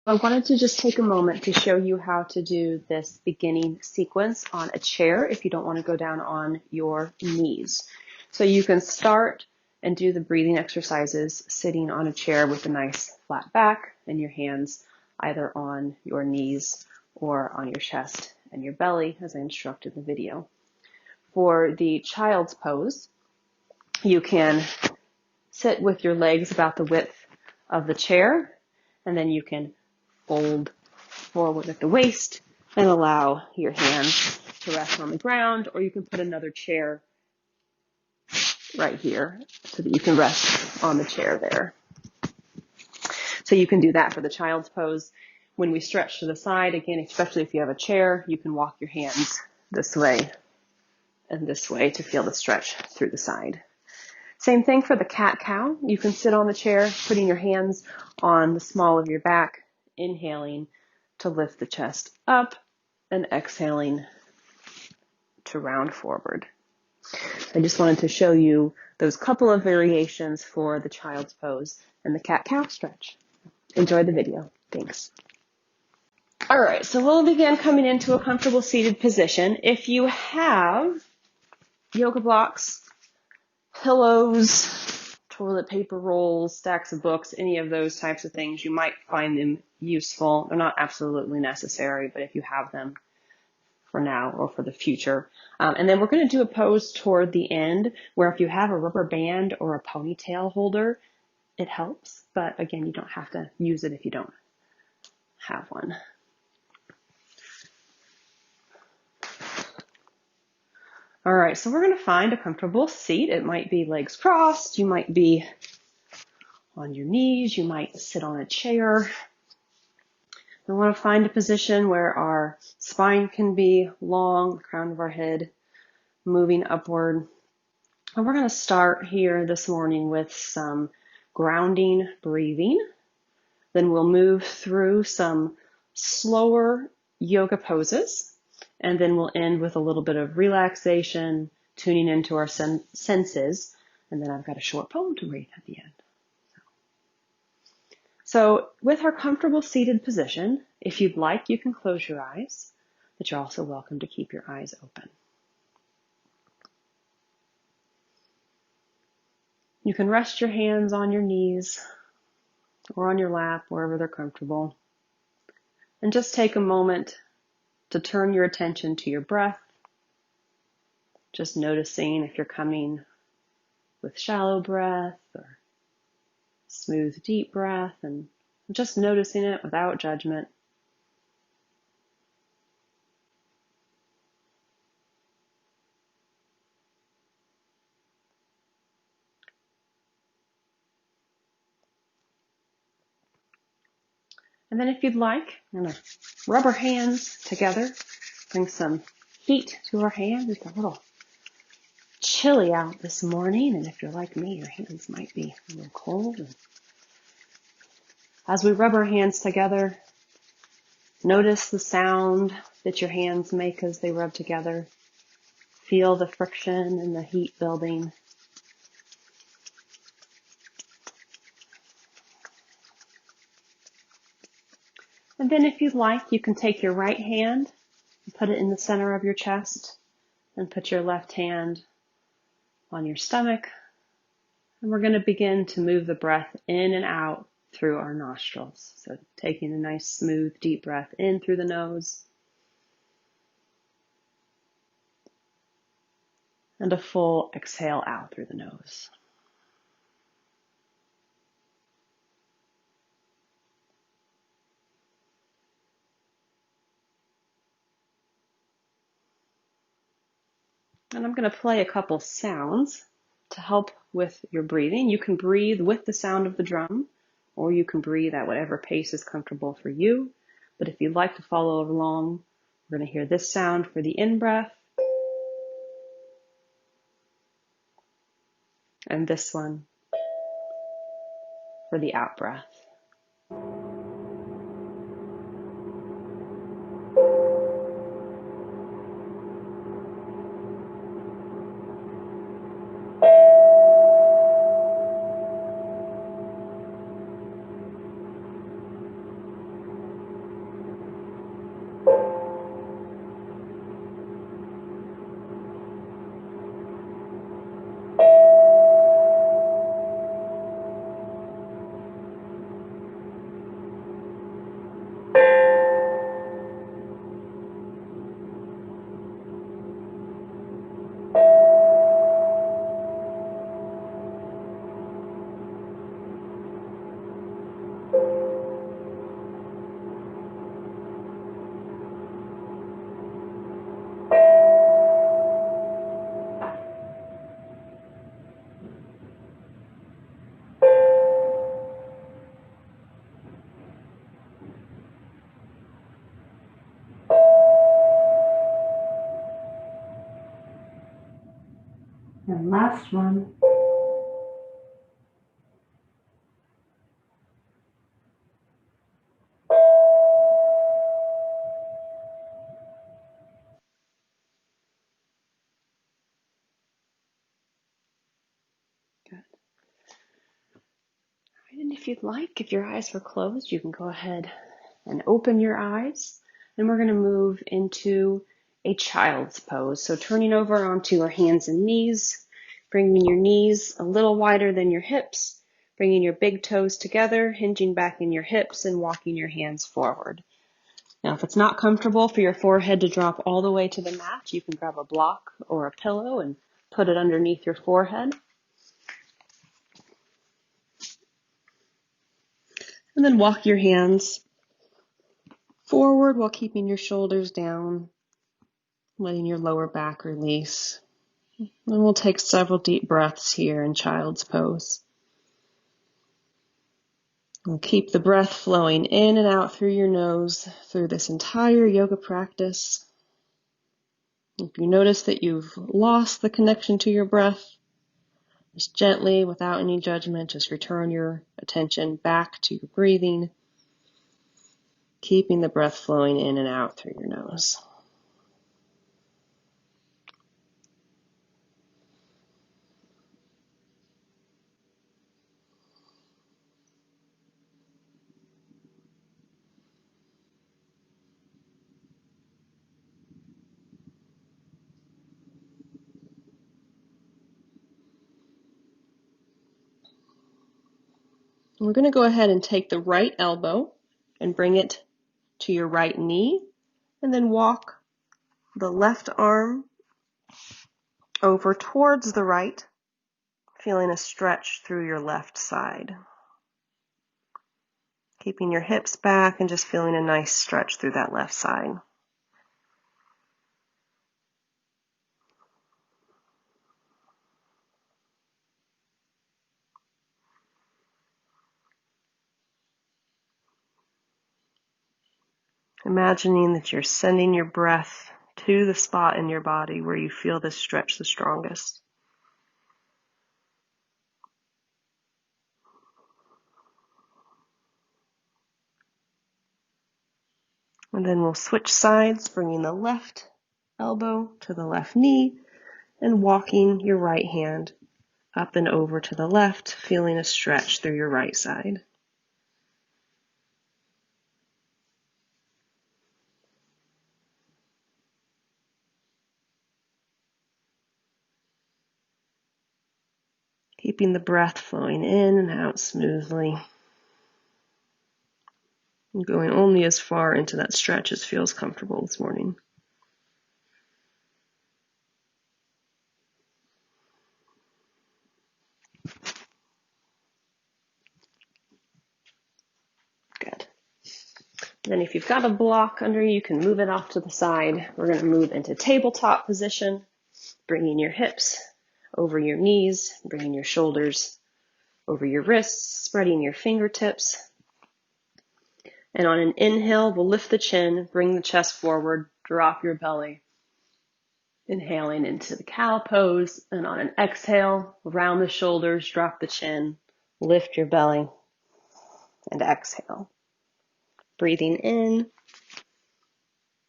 I wanted to just take a moment to show you how to do this beginning sequence on a chair if you don't want to go down on your knees. So you can start and do the breathing exercises sitting on a chair with a nice flat back and your hands either on your knees or on your chest and your belly as I instructed in the video. For the child's pose, you can sit with your legs about the width of the chair, and then you can fold forward at the waist and allow your hands to rest on the ground, or you can put another chair right here so that you can rest on the chair there. So you can do that for the child's pose. When we stretch to the side, again, especially if you have a chair, you can walk your hands this way and this way to feel the stretch through the side. Same thing for the cat-cow. You can sit on the chair, putting your hands on the small of your back, inhaling to lift the chest up and exhaling to round forward. I just wanted to show you those couple of variations for the child's pose and the cat-cow stretch. Enjoy the video. Thanks. All right, so we'll begin coming into a comfortable seated position. If you have yoga blocks, pillows, toilet paper rolls, stacks of books, any of those types of things, you might find them useful. They're not absolutely necessary, but if you have them for now or for the future. And then we're going to do a pose toward the end where if you have a rubber band or a ponytail holder, it helps. But again, you don't have to use it if you don't have one. All right, so we're going to find a comfortable seat. It might be legs crossed. You might be on your knees. You might sit on a chair. We want to find a position where our spine can be long, the crown of our head moving upward. And we're going to start here this morning with some grounding breathing. Then we'll move through some slower yoga poses. And then we'll end with a little bit of relaxation, tuning into our senses. And then I've got a short poem to read at the end. So with our comfortable seated position, if you'd like, you can close your eyes, but you're also welcome to keep your eyes open. You can rest your hands on your knees or on your lap, wherever they're comfortable. And just take a moment to turn your attention to your breath, just noticing if you're coming with shallow breath or smooth, deep breath, and just noticing it without judgment. And then if you'd like, I'm going to rub our hands together, bring some heat to our hands. It's a little chilly out this morning, and if you're like me, your hands might be a little cold. And as we rub our hands together, notice the sound that your hands make as they rub together. Feel the friction and the heat building. And then if you'd like, you can take your right hand and put it in the center of your chest and put your left hand on your stomach. And we're going to begin to move the breath in and out through our nostrils. So taking a nice, smooth, deep breath in through the nose and a full exhale out through the nose. And I'm going to play a couple sounds to help with your breathing. You can breathe with the sound of the drum, or you can breathe at whatever pace is comfortable for you. But if you'd like to follow along, we're going to hear this sound for the in-breath, and this one for the out-breath. And last one. Good. And if you'd like, if your eyes were closed, you can go ahead and open your eyes. And we're going to move into a child's pose. So turning over onto your hands and knees, bringing your knees a little wider than your hips, bringing your big toes together, hinging back in your hips, and walking your hands forward. Now, if it's not comfortable for your forehead to drop all the way to the mat, you can grab a block or a pillow and put it underneath your forehead. And then walk your hands forward while keeping your shoulders down, letting your lower back release. And we'll take several deep breaths here in child's pose. And keep the breath flowing in and out through your nose through this entire yoga practice. If you notice that you've lost the connection to your breath, just gently, without any judgment, just return your attention back to your breathing, keeping the breath flowing in and out through your nose. We're going to go ahead and take the right elbow and bring it to your right knee, and then walk the left arm over towards the right, feeling a stretch through your left side. Keeping your hips back and just feeling a nice stretch through that left side. Imagining that you're sending your breath to the spot in your body where you feel this stretch the strongest. And then we'll switch sides, bringing the left elbow to the left knee and walking your right hand up and over to the left, feeling a stretch through your right side. Keeping the breath flowing in and out smoothly. And going only as far into that stretch as feels comfortable this morning. Good. Then if you've got a block under you can move it off to the side. We're going to move into tabletop position, bringing your hips over your knees, bringing your shoulders over your wrists, spreading your fingertips. And on an inhale, we'll lift the chin, bring the chest forward, drop your belly. Inhaling into the cow pose, and on an exhale, round the shoulders, drop the chin, lift your belly, and exhale. Breathing in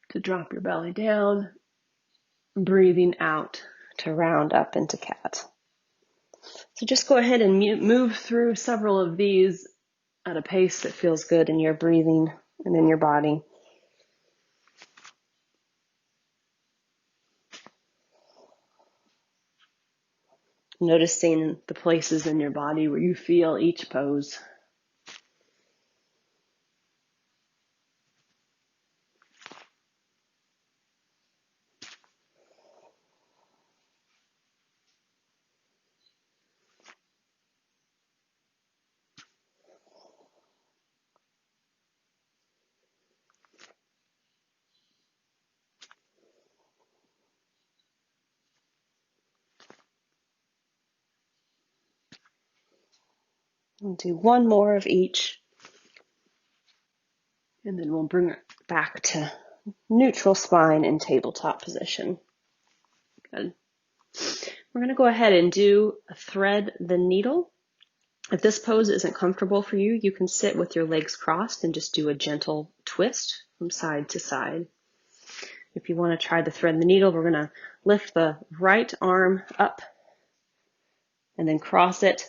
to drop your belly down, breathing out to round up into cat. So just go ahead and move through several of these at a pace that feels good in your breathing and in your body. Noticing the places in your body where you feel each pose. We'll do one more of each, and then we'll bring it back to neutral spine in tabletop position. Good. We're going to go ahead and do thread the needle. If this pose isn't comfortable for you, you can sit with your legs crossed and just do a gentle twist from side to side. If you want to try the thread the needle, we're going to lift the right arm up and then cross it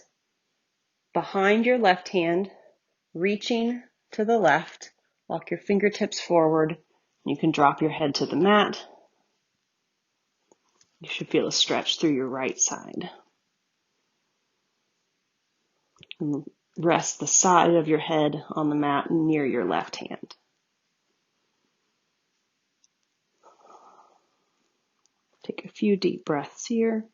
behind your left hand, reaching to the left. Walk your fingertips forward. You can drop your head to the mat. You should feel a stretch through your right side. And rest the side of your head on the mat near your left hand. Take a few deep breaths here.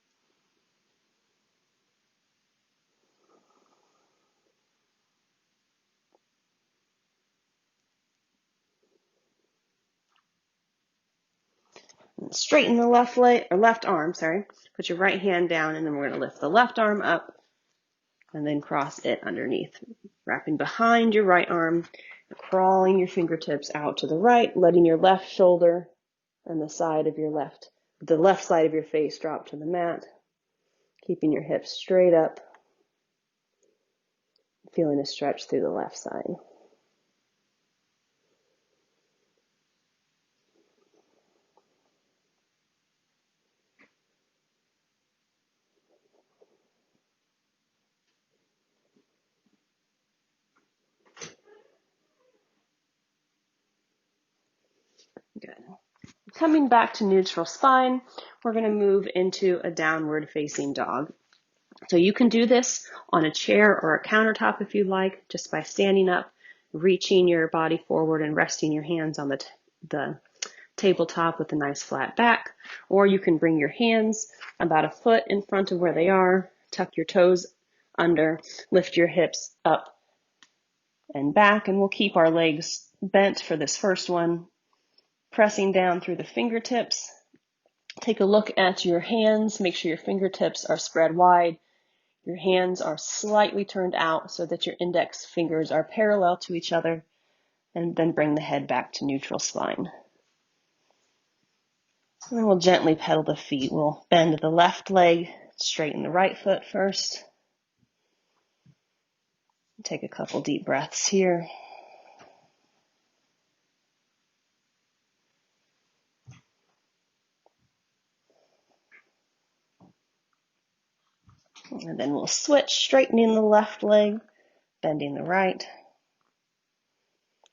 And straighten the left leg or left arm, Put your right hand down, and then we're going to lift the left arm up and then cross it underneath, wrapping behind your right arm, crawling your fingertips out to the right, letting your left shoulder and the left side of your face drop to the mat, keeping your hips straight up, feeling a stretch through the left side. Good. Coming back to neutral spine, we're going to move into a downward facing dog. So you can do this on a chair or a countertop if you like, just by standing up, reaching your body forward and resting your hands on the tabletop with a nice flat back. Or you can bring your hands about a foot in front of where they are, tuck your toes under, lift your hips up and back, and we'll keep our legs bent for this first one, pressing down through the fingertips. Take a look at your hands. Make sure your fingertips are spread wide. Your hands are slightly turned out so that your index fingers are parallel to each other, and then bring the head back to neutral spine. And then we'll gently pedal the feet. We'll bend the left leg, straighten the right foot first. Take a couple deep breaths here. And then we'll switch, straightening the left leg, bending the right.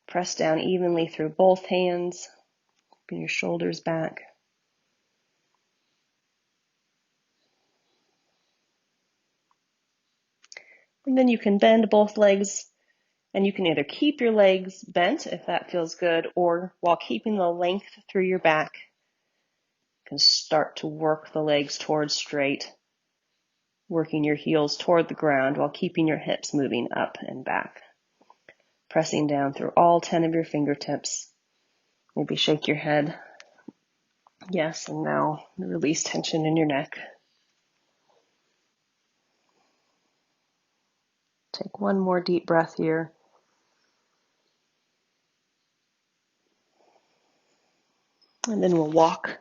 Press down evenly through both hands, bring your shoulders back. And then you can bend both legs, and you can either keep your legs bent if that feels good, or while keeping the length through your back, you can start to work the legs towards straight, working your heels toward the ground while keeping your hips moving up and back. Pressing down through all 10 of your fingertips. Maybe shake your head. Yes, and now release tension in your neck. Take one more deep breath here. And then we'll walk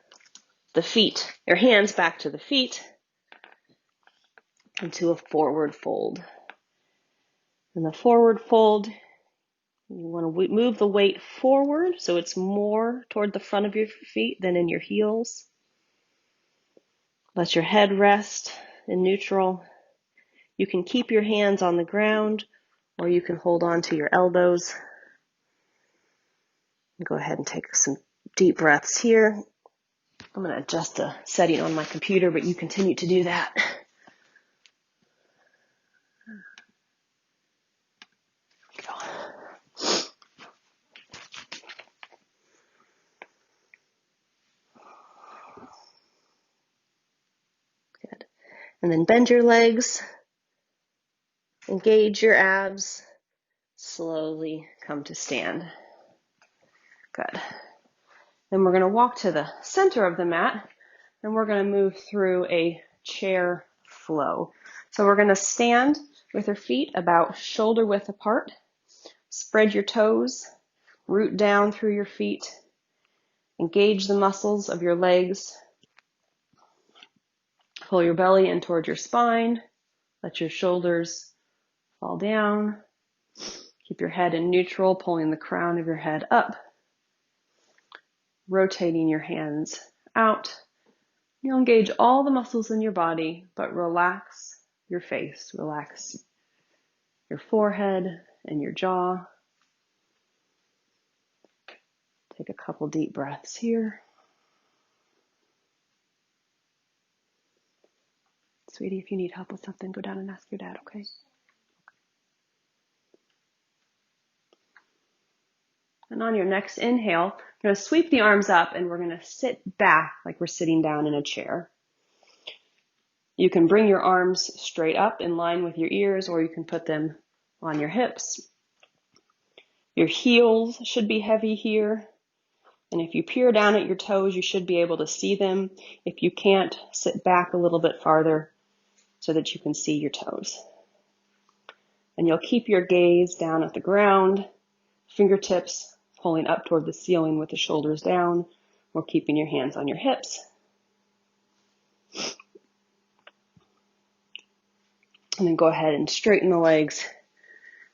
your hands back to the feet into a forward fold. In the forward fold, you want to move the weight forward so it's more toward the front of your feet than in your heels. Let your head rest in neutral. You can keep your hands on the ground, or you can hold on to your elbows. Go ahead and take some deep breaths here. I'm going to adjust the setting on my computer, but you continue to do that. Good. And then bend your legs, engage your abs, slowly come to stand. Good. Then we're going to walk to the center of the mat, and we're going to move through a chair flow. So we're going to stand with your feet about shoulder width apart. Spread your toes, root down through your feet, engage the muscles of your legs. Pull your belly in towards your spine. Let your shoulders fall down. Keep your head in neutral, pulling the crown of your head up. Rotating your hands out. You'll engage all the muscles in your body, but relax your face. Relax your forehead and your jaw. Take a couple deep breaths here. Sweetie, if you need help with something, go down and ask your dad, okay? And on your next inhale, you're going to sweep the arms up and we're going to sit back like we're sitting down in a chair. You can bring your arms straight up in line with your ears, or you can put them on your hips. Your heels should be heavy here. And if you peer down at your toes, you should be able to see them. If you can't, sit back a little bit farther so that you can see your toes. And you'll keep your gaze down at the ground, fingertips pulling up toward the ceiling with the shoulders down, or keeping your hands on your hips. And then go ahead and straighten the legs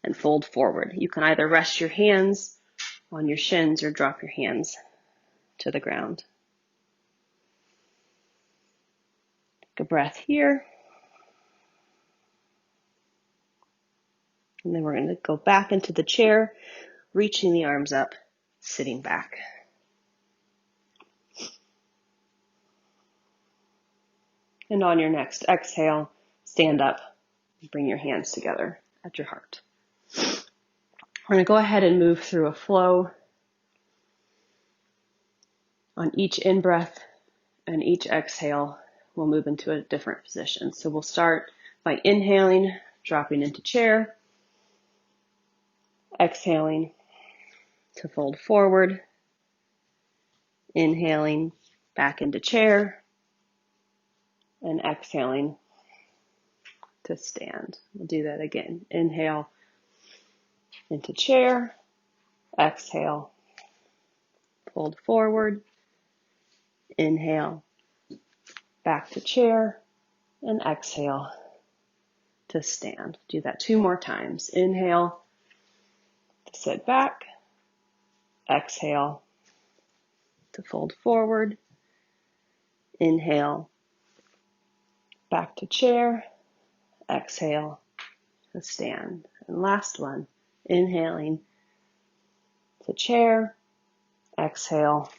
and fold forward. You can either rest your hands on your shins or drop your hands to the ground. Take a breath here. And then we're going to go back into the chair, reaching the arms up, sitting back. And on your next exhale, stand up and bring your hands together at your heart. We're going to go ahead and move through a flow. On each in-breath and each exhale, we'll move into a different position. So we'll start by inhaling, dropping into chair, exhaling to fold forward, inhaling back into chair, and exhaling to stand. We'll do that again. Inhale into chair, exhale, fold forward, inhale, back to chair, and exhale to stand. Do that 2 more times. Inhale to sit back, exhale to fold forward, inhale, back to chair, exhale to stand. And last one, inhaling to chair, exhale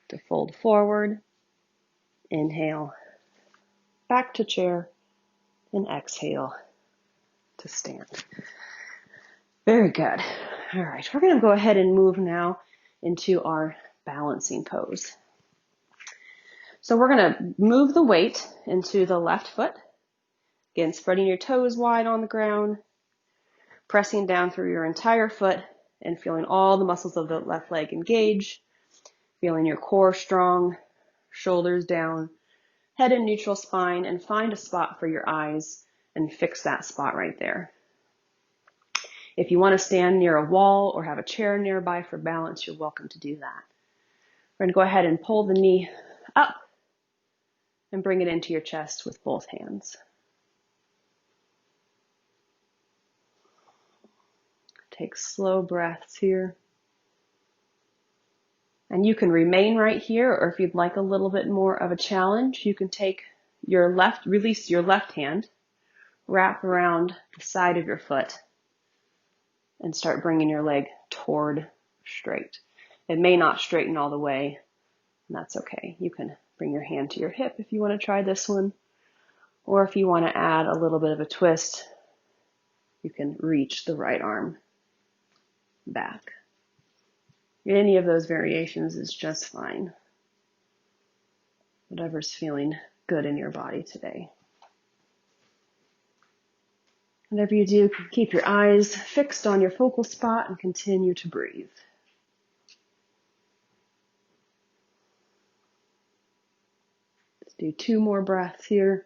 to fold forward, inhale, back to chair, and exhale to stand. Very good. All right, we're going to go ahead and move now into our balancing pose. So we're going to move the weight into the left foot. Again, spreading your toes wide on the ground, pressing down through your entire foot and feeling all the muscles of the left leg engage, feeling your core strong, shoulders down, head in neutral spine, and find a spot for your eyes and fix that spot right there. If you want to stand near a wall or have a chair nearby for balance, you're welcome to do that. We're going to go ahead and pull the knee up and bring it into your chest with both hands. Take slow breaths here. And you can remain right here, or if you'd like a little bit more of a challenge, you can take your release your left hand, wrap around the side of your foot, and start bringing your leg toward straight. It may not straighten all the way, and that's okay. You can bring your hand to your hip if you want to try this one, or if you want to add a little bit of a twist, you can reach the right arm back. Any of those variations is just fine. Whatever's feeling good in your body today. Whatever you do, keep your eyes fixed on your focal spot and continue to breathe. Let's do 2 more breaths here.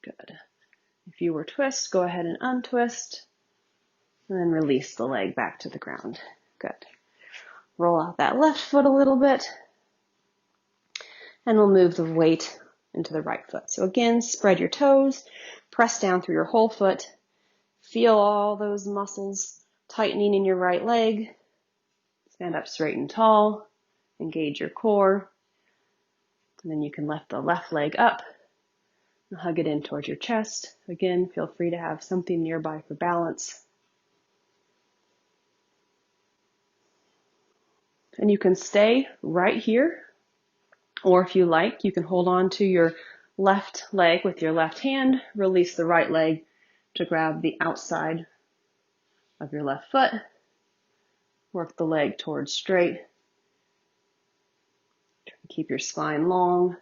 Good. If you were twist, go ahead and untwist, and then release the leg back to the ground. Good. Roll out that left foot a little bit, and we'll move the weight into the right foot. So again, spread your toes, press down through your whole foot, feel all those muscles tightening in your right leg. Stand up straight and tall, engage your core, and then you can lift the left leg up and hug it in towards your chest. Again, feel free to have something nearby for balance. And you can stay right here, or if you like, you can hold on to your left leg with your left hand, release the right leg to grab the outside of your left foot, work the leg towards straight. Keep your spine long.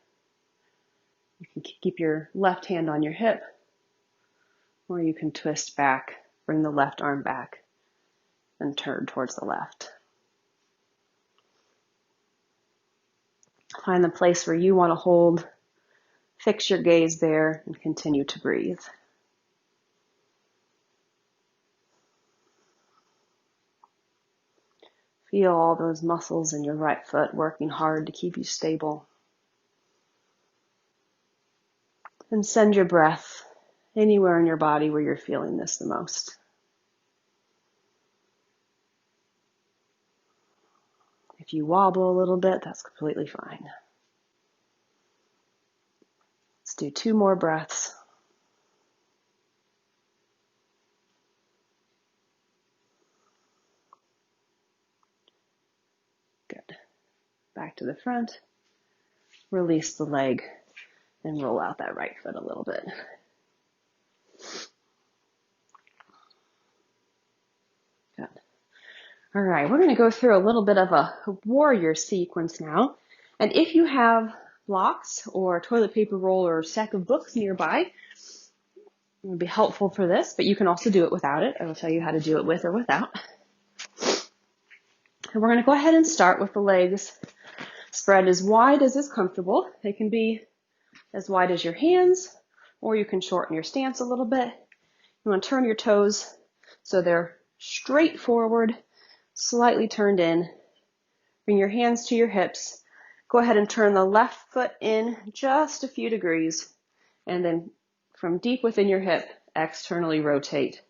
You can keep your left hand on your hip, or you can twist back, bring the left arm back, and turn towards the left. Find the place where you want to hold, fix your gaze there, and continue to breathe. Feel all those muscles in your right foot working hard to keep you stable. And send your breath anywhere in your body where you're feeling this the most. If you wobble a little bit, that's completely fine. Let's do 2 more breaths. Good. Back to the front. Release the leg and roll out that right foot a little bit. Good. All right, we're going to go through a little bit of a warrior sequence now. And if you have blocks or a toilet paper roll or a stack of books nearby, it would be helpful for this, but you can also do it without it. I will tell you how to do it with or without. And we're going to go ahead and start with the legs spread as wide as is comfortable. They can be as wide as your hands, or you can shorten your stance a little bit. You want to turn your toes so they're straight forward, slightly turned in. Bring your hands to your hips. Go ahead and turn the left foot in just a few degrees, and then from deep within your hip, externally rotate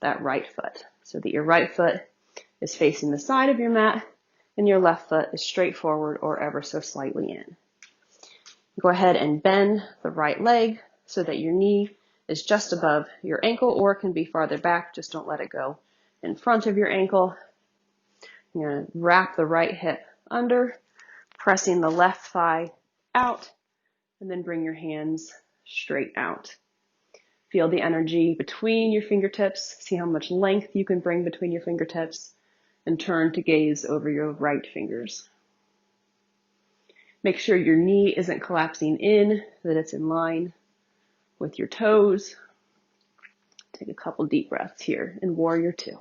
that right foot so that your right foot is facing the side of your mat and your left foot is straight forward or ever so slightly in. Go ahead and bend the right leg so that your knee is just above your ankle, or it can be farther back. Just don't let it go in front of your ankle. You're going to wrap the right hip under, pressing the left thigh out, and then bring your hands straight out. Feel the energy between your fingertips. See how much length you can bring between your fingertips, and turn to gaze over your right fingers. Make sure your knee isn't collapsing in, that it's in line with your toes. Take a couple deep breaths here in Warrior 2.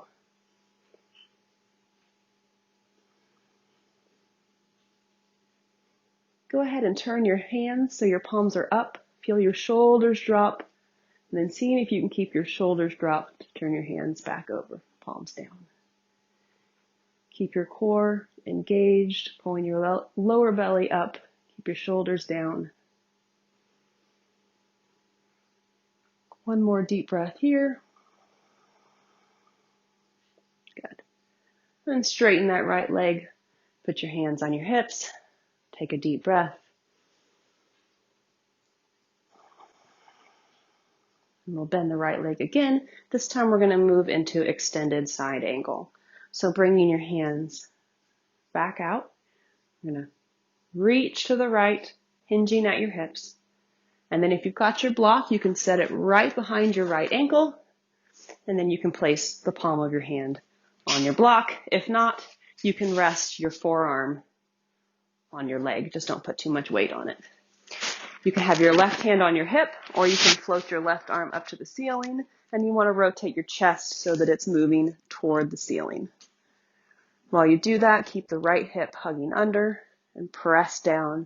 Go ahead and turn your hands so your palms are up. Feel your shoulders drop, and then seeing if you can keep your shoulders dropped, turn your hands back over, palms down. Keep your core engaged, pulling your lower belly up. Keep your shoulders down. One more deep breath here. Good. And straighten that right leg. Put your hands on your hips. Take a deep breath. And we'll bend the right leg again. This time we're going to move into extended side angle. So bringing your hands back out. You're going to reach to the right, hinging at your hips. And then if you've got your block, you can set it right behind your right ankle. And then you can place the palm of your hand on your block. If not, you can rest your forearm on your leg. Just don't put too much weight on it. You can have your left hand on your hip, or you can float your left arm up to the ceiling, and you want to rotate your chest so that it's moving toward the ceiling. While you do that, keep the right hip hugging under and press down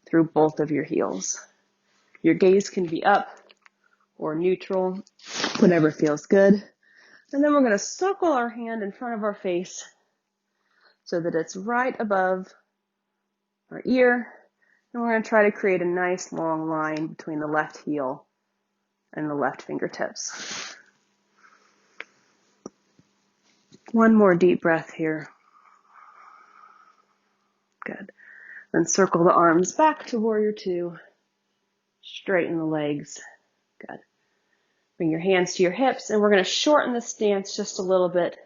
through both of your heels. Your gaze can be up or neutral, whatever feels good. And then we're going to circle our hand in front of our face so that it's right above our ear. And we're going to try to create a nice long line between the left heel and the left fingertips. One more deep breath here. Good. Then circle the arms back to warrior two. Straighten the legs. Good. Bring your hands to your hips, and we're going to shorten the stance just a little bit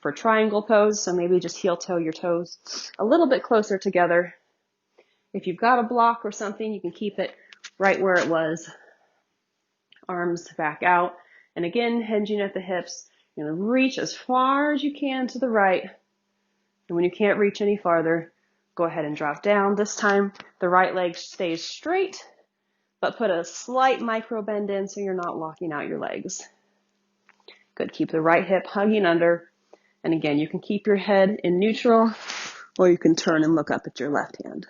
for triangle pose. So maybe just heel toe your toes a little bit closer together. If you've got a block or something, you can keep it right where it was. Arms back out. And again, hinging at the hips. You're going to reach as far as you can to the right. And when you can't reach any farther, go ahead and drop down. This time, the right leg stays straight, but put a slight micro bend in so you're not locking out your legs. Good. Keep the right hip hugging under. And again, you can keep your head in neutral, or you can turn and look up at your left hand.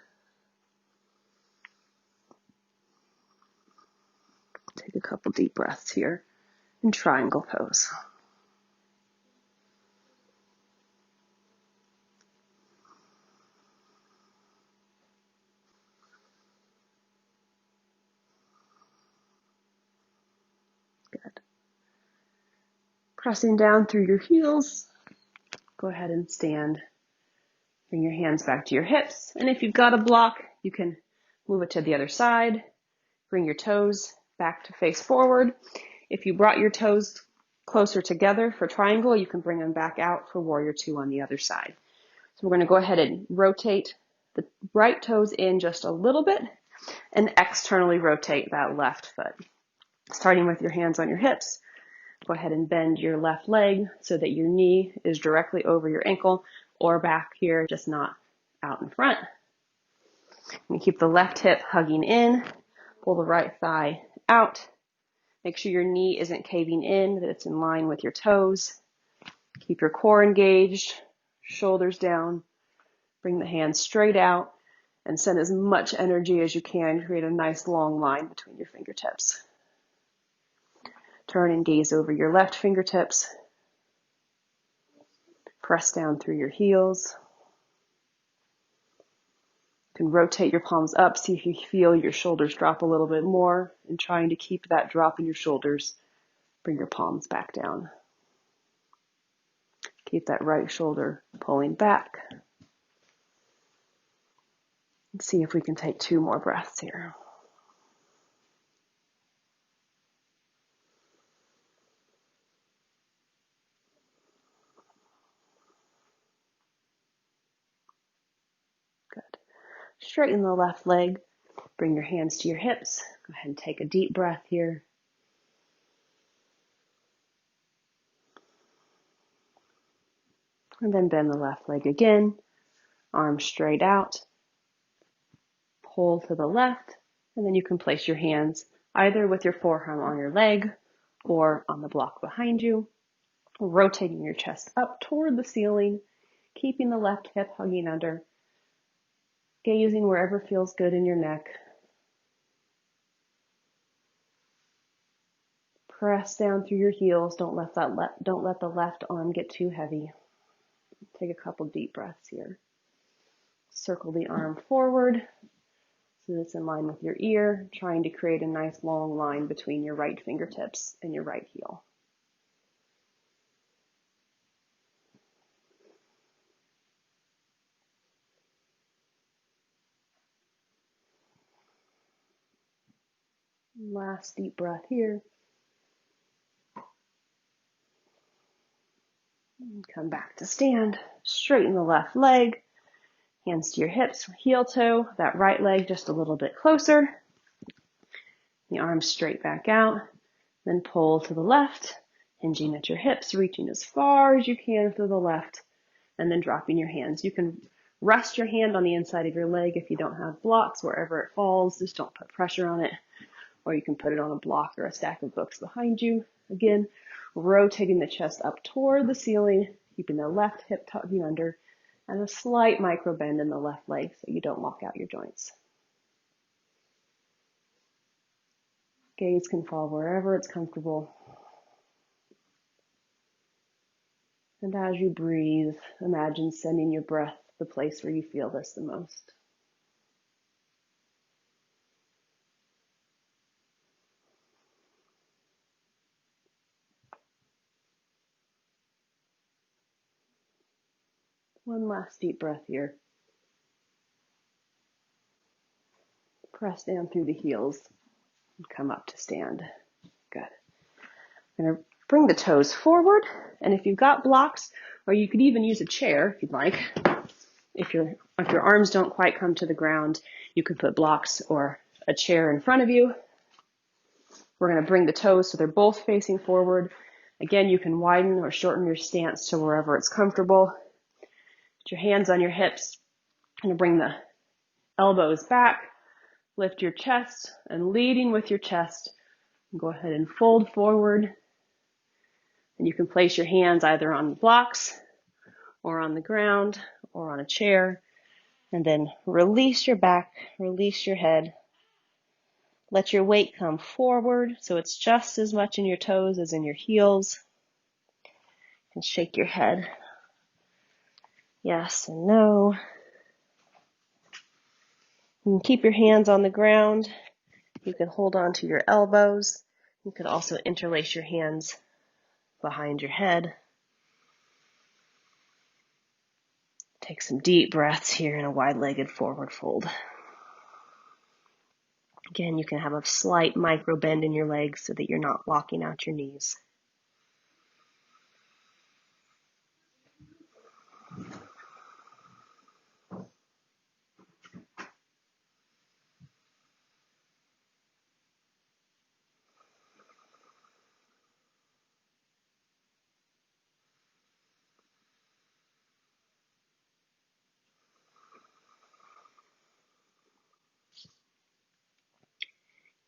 Take a couple deep breaths here in triangle pose. Good. Pressing down through your heels. Go ahead and stand. Bring your hands back to your hips. And if you've got a block, you can move it to the other side. Bring your toes back to face forward. If you brought your toes closer together for triangle, you can bring them back out for warrior two on the other side. So we're going to go ahead and rotate the right toes in just a little bit and externally rotate that left foot. Starting with your hands on your hips, go ahead and bend your left leg so that your knee is directly over your ankle or back here, just not out in front. You keep the left hip hugging in, pull the right thigh out. Make sure your knee isn't caving in, that it's in line with your toes. Keep your core engaged, shoulders down. Bring the hands straight out and send as much energy as you can. Create a nice long line between your fingertips. Turn and gaze over your left fingertips. Press down through your heels. You can rotate your palms up. See if you feel your shoulders drop a little bit more. And trying to keep that drop in your shoulders, bring your palms back down. Keep that right shoulder pulling back. And see if we can take 2 more breaths here. Good. Straighten the left leg. Bring your hands to your hips. Go ahead and take a deep breath here. And then bend the left leg again. Arms straight out. Pull to the left. And then you can place your hands either with your forearm on your leg or on the block behind you. Rotating your chest up toward the ceiling. Keeping the left hip hugging under. Gazing wherever feels good in your neck. Press down through your heels. Don't let the left arm get too heavy. Take a couple deep breaths here. Circle the arm forward so that it's in line with your ear, trying to create a nice long line between your right fingertips and your right heel. Last deep breath here. Come back to stand. Straighten the left leg. Hands to your hips, heel toe. That right leg just a little bit closer. The arms straight back out. Then pull to the left, hinging at your hips, reaching as far as you can to the left, and then dropping your hands. You can rest your hand on the inside of your leg if you don't have blocks. Wherever it falls, just don't put pressure on it. Or you can put it on a block or a stack of books behind you. Again, rotating the chest up toward the ceiling, keeping the left hip tucking under, and a slight micro bend in the left leg so you don't lock out your joints. Gaze can fall wherever it's comfortable. And as you breathe, imagine sending your breath to the place where you feel this the most. One last deep breath here. Press down through the heels and come up to stand. Good. I'm going to bring the toes forward, and if you've got blocks, or you could even use a chair if you'd like. If your arms don't quite come to the ground, you could put blocks or a chair in front of you. We're going to bring the toes so they're both facing forward. Again, you can widen or shorten your stance to wherever it's comfortable. Put your hands on your hips. I'm going to bring the elbows back. Lift your chest, and leading with your chest, go ahead and fold forward. And you can place your hands either on the blocks or on the ground or on a chair. And then release your back, release your head. Let your weight come forward so it's just as much in your toes as in your heels. And shake your head. Yes and no. You can keep your hands on the ground. You can hold on to your elbows. You could also interlace your hands behind your head. Take some deep breaths here in a wide-legged forward fold. Again, you can have a slight micro bend in your legs so that you're not locking out your knees.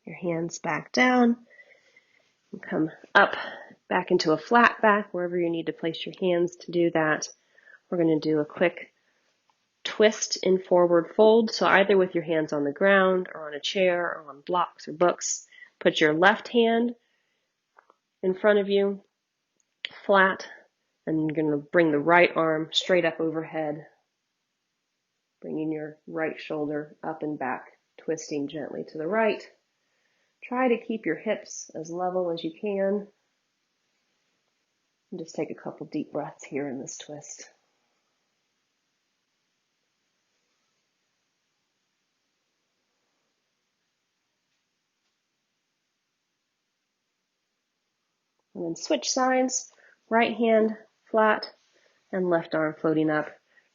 Your hands back down and come up back into a flat back wherever you need to place your hands to do that. We're going to do a quick twist in forward fold. So either with your hands on the ground or on a chair or on blocks or books, put your left hand in front of you, flat, and you're going to bring the right arm straight up overhead, bringing your right shoulder up and back, twisting gently to the right. Try to keep your hips as level as you can. And just take a couple deep breaths here in this twist. And then switch sides, right hand flat and left arm floating up,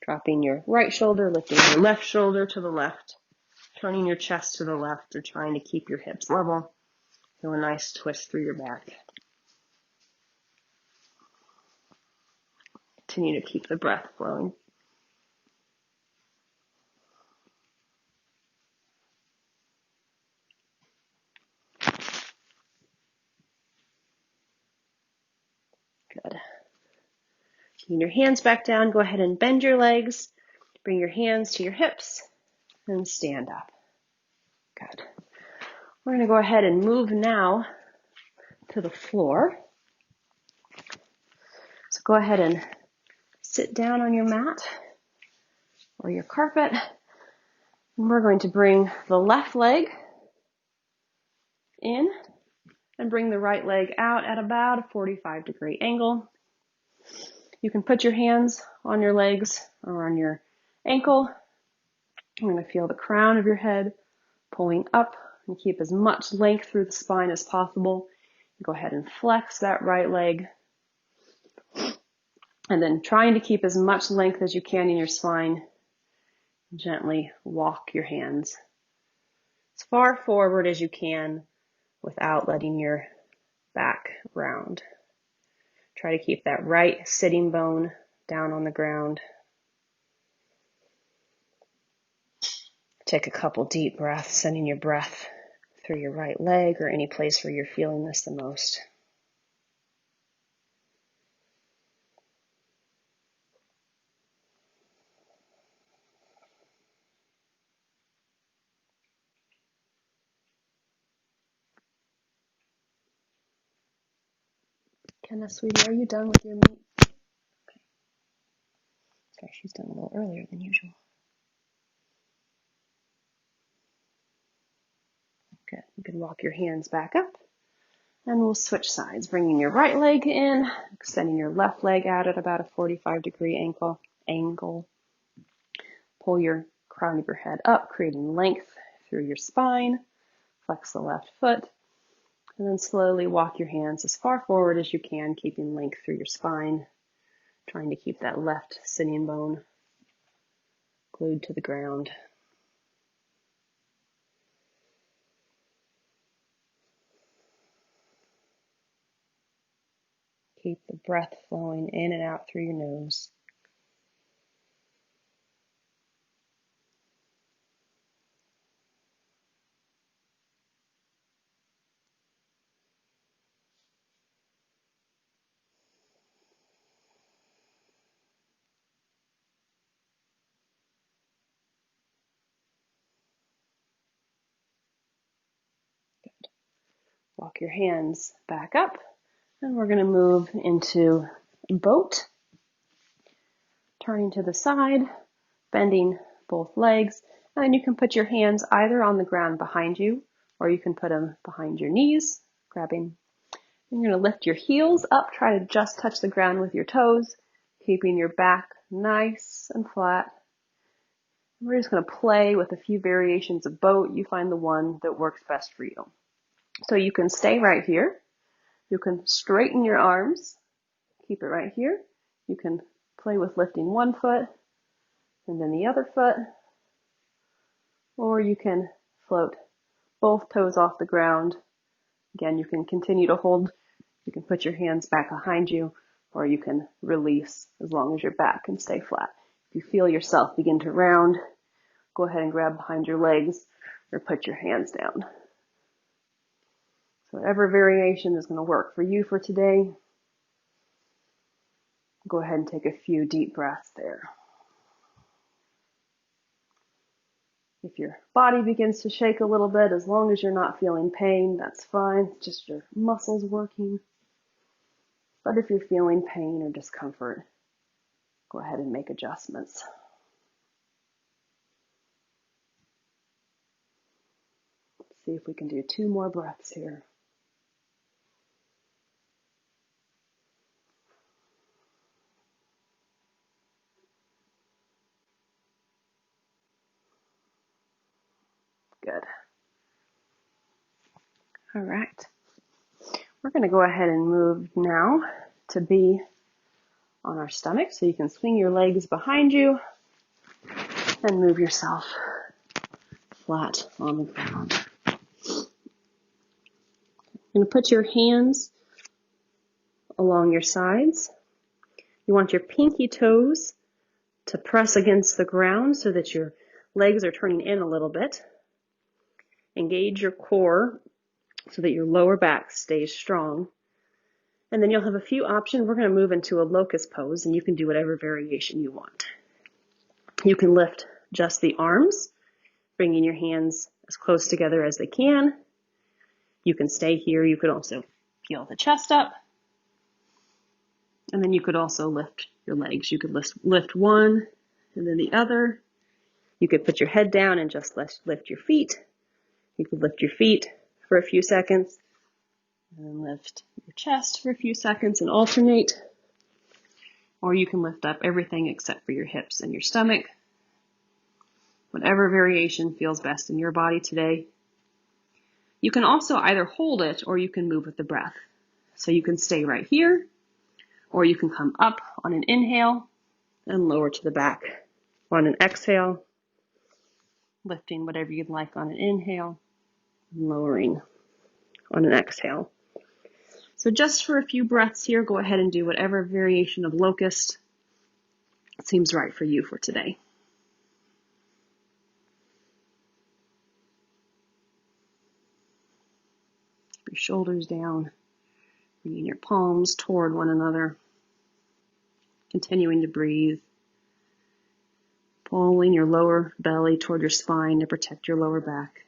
dropping your right shoulder, lifting your left shoulder to the left, turning your chest to the left, or trying to keep your hips level. Do a nice twist through your back. Continue to keep the breath flowing. Good. Keeping your hands back down, go ahead and bend your legs. Bring your hands to your hips and stand up. Good. We're going to go ahead and move now to the floor. So go ahead and sit down on your mat or your carpet. And we're going to bring the left leg in and bring the right leg out at about a 45-degree angle. You can put your hands on your legs or on your ankle. You're going to feel the crown of your head pulling up and keep as much length through the spine as possible. Go ahead and flex that right leg. And then trying to keep as much length as you can in your spine. Gently walk your hands as far forward as you can without letting your back round. Try to keep that right sitting bone down on the ground. Take a couple deep breaths, sending your breath through your right leg or any place where you're feeling this the most. Kenna, sweetie, are you done with your meat? Okay. Sorry, she's done a little earlier than usual. Good. You can walk your hands back up. And we'll switch sides, bringing your right leg in, extending your left leg out at about a 45-degree angle. Pull your crown of your head up, creating length through your spine. Flex the left foot, and then slowly walk your hands as far forward as you can, keeping length through your spine, trying to keep that left sitting bone glued to the ground. Keep the breath flowing in and out through your nose. Good. Walk your hands back up, and we're going to move into boat. Turning to the side, bending both legs, and then you can put your hands either on the ground behind you, or you can put them behind your knees, grabbing. You're going to lift your heels up, try to just touch the ground with your toes, keeping your back nice and flat. We're just going to play with a few variations of boat. You find the one that works best for you. So you can stay right here. You can straighten your arms, keep it right here. You can play with lifting one foot and then the other foot, or you can float both toes off the ground. Again, you can continue to hold. You can put your hands back behind you, or you can release as long as your back can stay flat. If you feel yourself begin to round, go ahead and grab behind your legs or put your hands down. So whatever variation is going to work for you for today, go ahead and take a few deep breaths there. If your body begins to shake a little bit, as long as you're not feeling pain, that's fine. It's just your muscles working. But if you're feeling pain or discomfort, go ahead and make adjustments. Let's see if we can do 2 more breaths here. Good. All right. We're going to go ahead and move now to be on our stomach. So you can swing your legs behind you and move yourself flat on the ground. You're going to put your hands along your sides. You want your pinky toes to press against the ground so that your legs are turning in a little bit. Engage your core so that your lower back stays strong. And then you'll have a few options. We're going to move into a locust pose, and you can do whatever variation you want. You can lift just the arms, bringing your hands as close together as they can. You can stay here. You could also peel the chest up. And then you could also lift your legs. You could lift one and then the other. You could put your head down and just lift your feet. You could lift your feet for a few seconds and then lift your chest for a few seconds and alternate. Or you can lift up everything except for your hips and your stomach. Whatever variation feels best in your body today. You can also either hold it or you can move with the breath. So you can stay right here, or you can come up on an inhale and lower to the back on an exhale, lifting whatever you'd like on an inhale, and lowering on an exhale. So just for a few breaths here, go ahead and do whatever variation of locust seems right for you for today. Keep your shoulders down, bringing your palms toward one another, continuing to breathe, pulling your lower belly toward your spine to protect your lower back.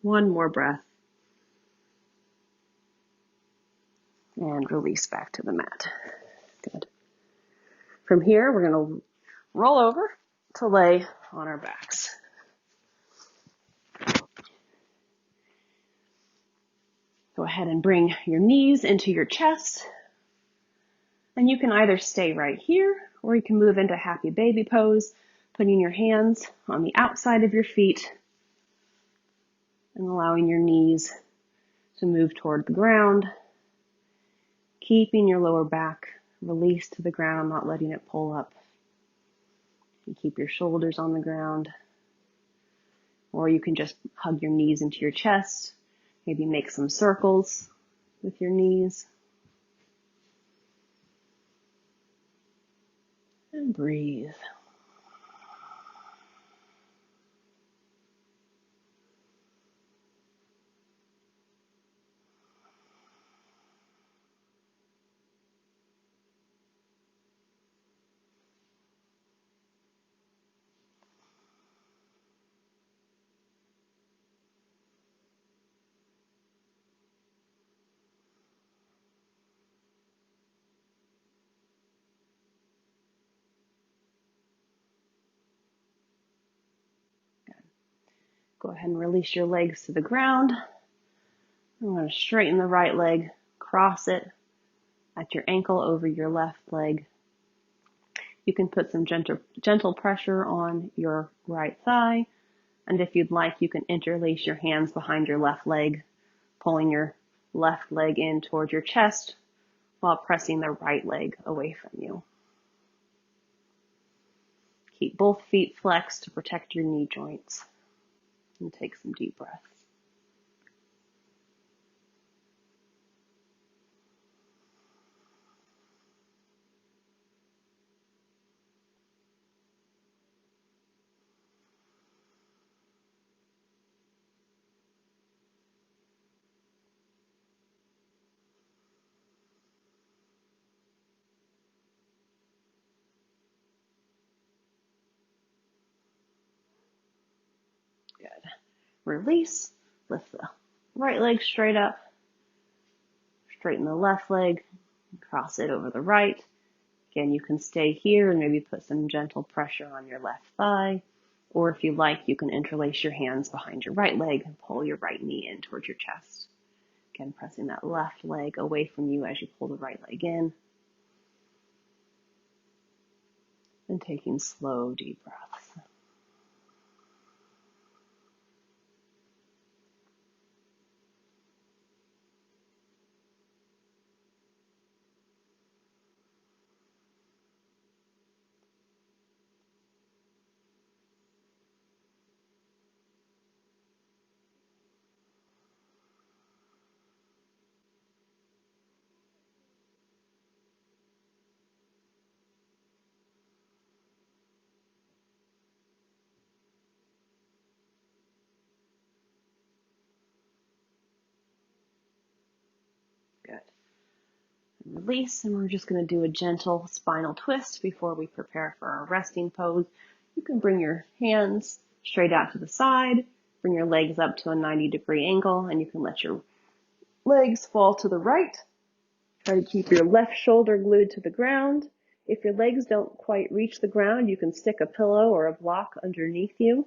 One more breath. and release back to the mat. Good. From here, we're going to roll over to lay on our backs. Go ahead and bring your knees into your chest. And you can either stay right here or you can move into happy baby pose, putting your hands on the outside of your feet and allowing your knees to move toward the ground, keeping your lower back released to the ground, not letting it pull up. You keep your shoulders on the ground, or you can just hug your knees into your chest, maybe make some circles with your knees. And breathe. Go ahead and release your legs to the ground. I'm going to straighten the right leg, cross it at your ankle over your left leg. You can put some gentle pressure on your right thigh. And if you'd like, you can interlace your hands behind your left leg, pulling your left leg in towards your chest while pressing the right leg away from you. Keep both feet flexed to protect your knee joints. And take some deep breaths. Good. Release. Lift the right leg straight up. Straighten the left leg. Cross it over the right. Again, you can stay here and maybe put some gentle pressure on your left thigh. Or if you like, you can interlace your hands behind your right leg and pull your right knee in towards your chest. Again, pressing that left leg away from you as you pull the right leg in. And taking slow, deep breaths. Good. Release, and we're just going to do a gentle spinal twist before we prepare for our resting pose. You can bring your hands straight out to the side, bring your legs up to a 90-degree angle, and you can let your legs fall to the right. Try to keep your left shoulder glued to the ground. If your legs don't quite reach the ground, you can stick a pillow or a block underneath you.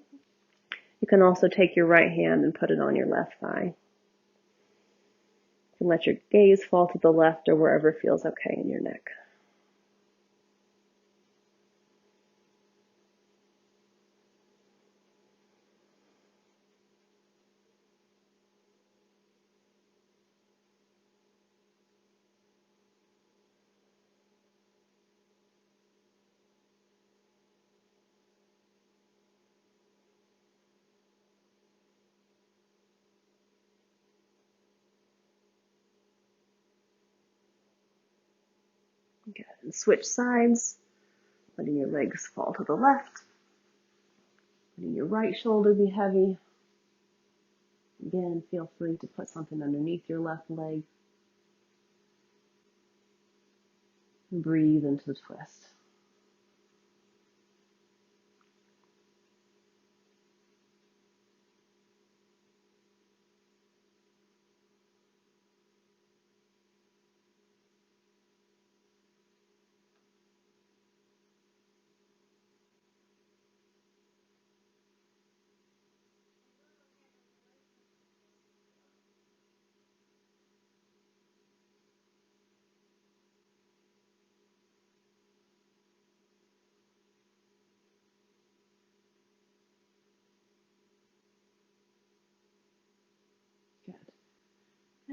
You can also take your right hand and put it on your left thigh. You can let your gaze fall to the left or wherever feels okay in your neck. Good. And switch sides, letting your legs fall to the left, letting your right shoulder be heavy. Again, feel free to put something underneath your left leg. And breathe into the twist.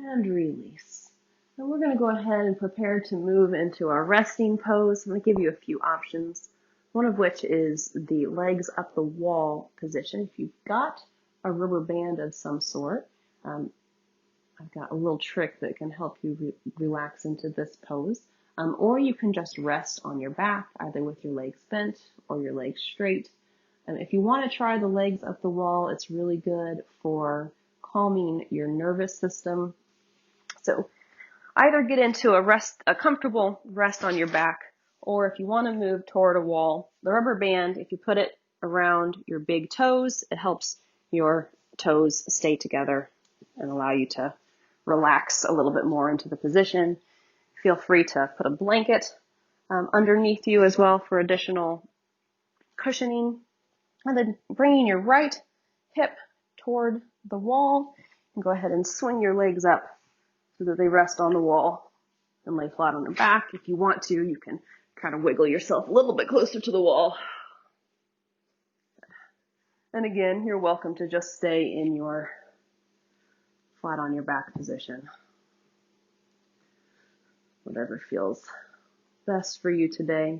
and release. And we're going to go ahead and prepare to move into our resting pose. I'm going to give you a few options, one of which is the legs up the wall position. If you've got a rubber band of some sort, I've got a little trick that can help you relax into this pose. Or you can just rest on your back, either with your legs bent or your legs straight. If you want to try the legs up the wall, it's really good for calming your nervous system. So either get into a comfortable rest on your back, or if you want to move toward a wall, the rubber band, if you put it around your big toes, it helps your toes stay together and allow you to relax a little bit more into the position. Feel free to put a blanket underneath you as well for additional cushioning. And then bringing your right hip toward the wall, and go ahead and swing your legs up so that they rest on the wall and lay flat on their back. If you want to, you can kind of wiggle yourself a little bit closer to the wall. And again, you're welcome to just stay in your flat on your back position. Whatever feels best for you today.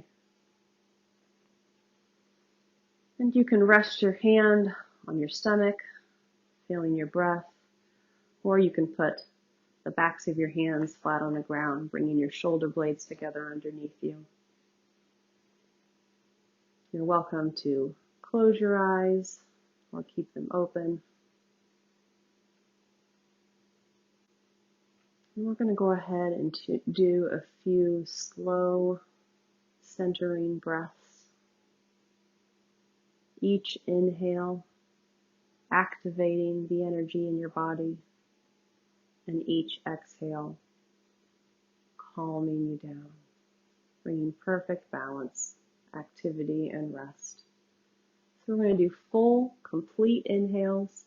And you can rest your hand on your stomach, feeling your breath, or you can put the backs of your hands flat on the ground, bringing your shoulder blades together underneath you. You're welcome to close your eyes or keep them open. And we're going to go ahead and do a few slow centering breaths. Each inhale activating the energy in your body, and each exhale calming you down, bringing perfect balance, activity, and rest. So we're going to do full, complete inhales.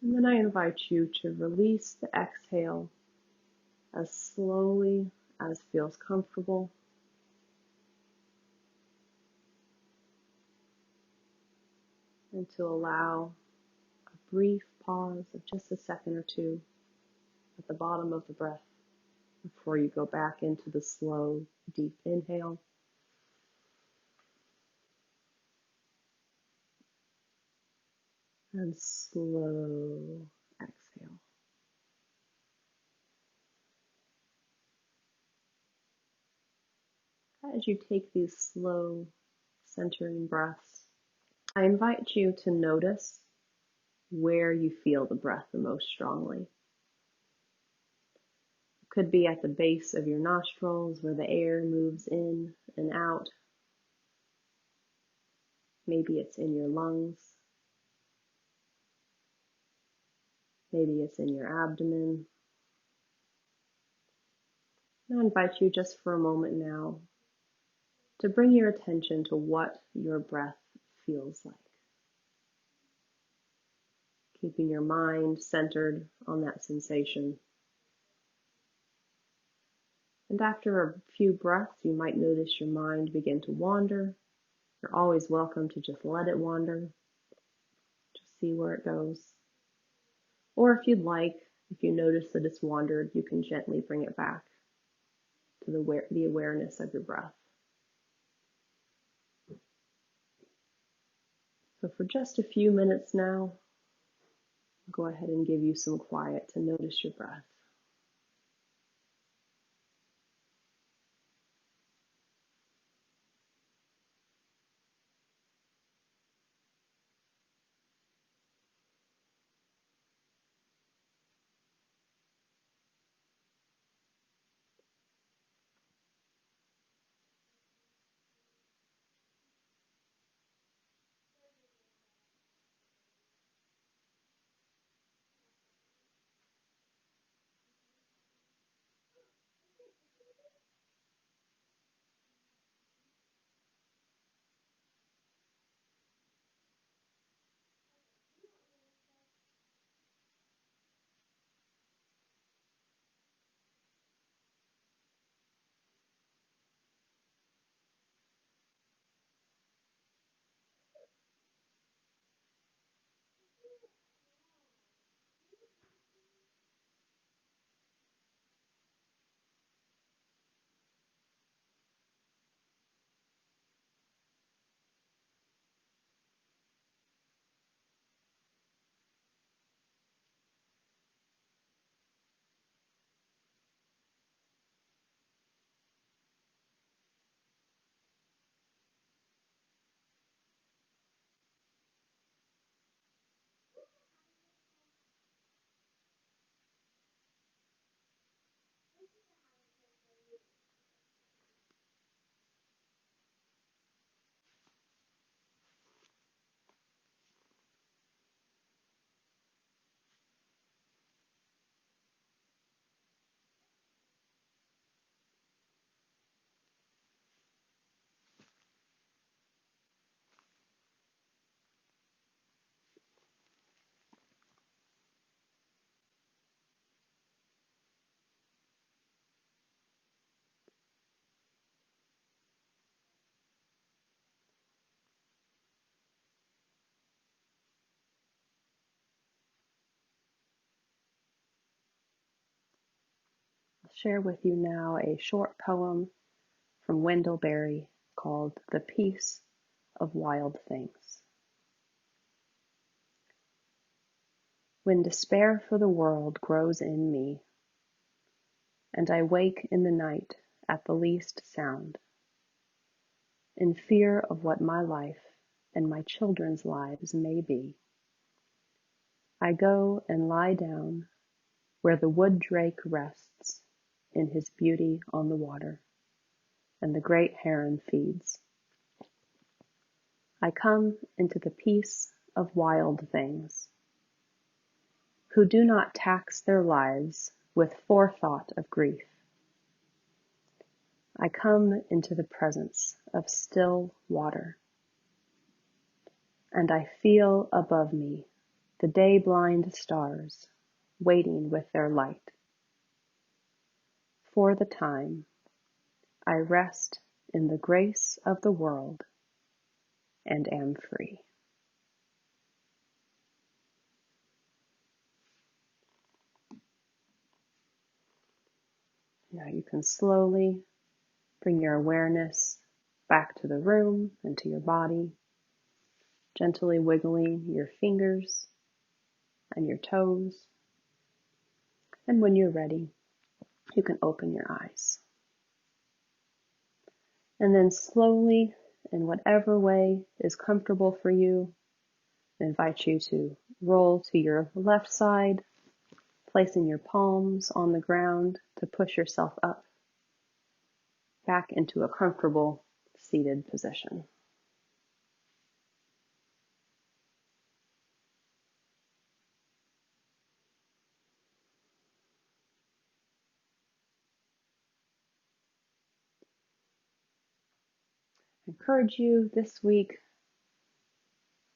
And then I invite you to release the exhale as slowly as feels comfortable. And to allow a brief pause of just a second or two at the bottom of the breath before you go back into the slow, deep inhale. And slow exhale. As you take these slow, centering breaths, I invite you to notice where you feel the breath the most strongly. It could be at the base of your nostrils where the air moves in and out. Maybe it's in your lungs. Maybe it's in your abdomen. And I invite you just for a moment now to bring your attention to what your breath feels like. Keeping your mind centered on that sensation. And after a few breaths, you might notice your mind begin to wander. You're always welcome to just let it wander. Just see where it goes. Or if you'd like, if you notice that it's wandered, you can gently bring it back to the awareness of your breath. So for just a few minutes now, I'll go ahead and give you some quiet to notice your breath. share with you now a short poem from Wendell Berry called The Peace of Wild Things. When despair for the world grows in me, and I wake in the night at the least sound, in fear of what my life and my children's lives may be, I go and lie down where the wood drake rests in his beauty on the water, and the great heron feeds. I come into the peace of wild things, who do not tax their lives with forethought of grief. I come into the presence of still water, and I feel above me the day-blind stars waiting with their light. For the time, I rest in the grace of the world and am free. Now you can slowly bring your awareness back to the room and to your body, gently wiggling your fingers and your toes. And when you're ready, you can open your eyes. And then slowly, in whatever way is comfortable for you, I invite you to roll to your left side, placing your palms on the ground to push yourself up, back into a comfortable seated position. I encourage you this week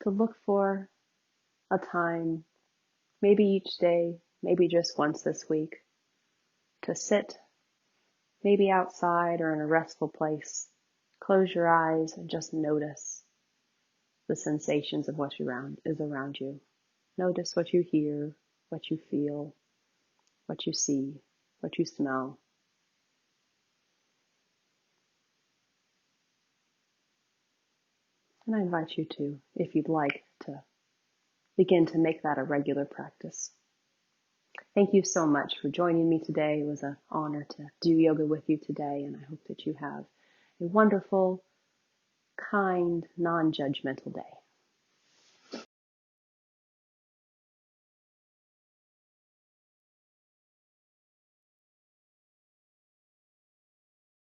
to look for a time, maybe each day, maybe just once this week, to sit, maybe outside or in a restful place. Close your eyes and just notice the sensations of what is around you. Notice what you hear, what you feel, what you see, what you smell. And I invite you to, if you'd like, to begin to make that a regular practice. Thank you so much for joining me today. It was an honor to do yoga with you today, and I hope that you have a wonderful, kind, non-judgmental day.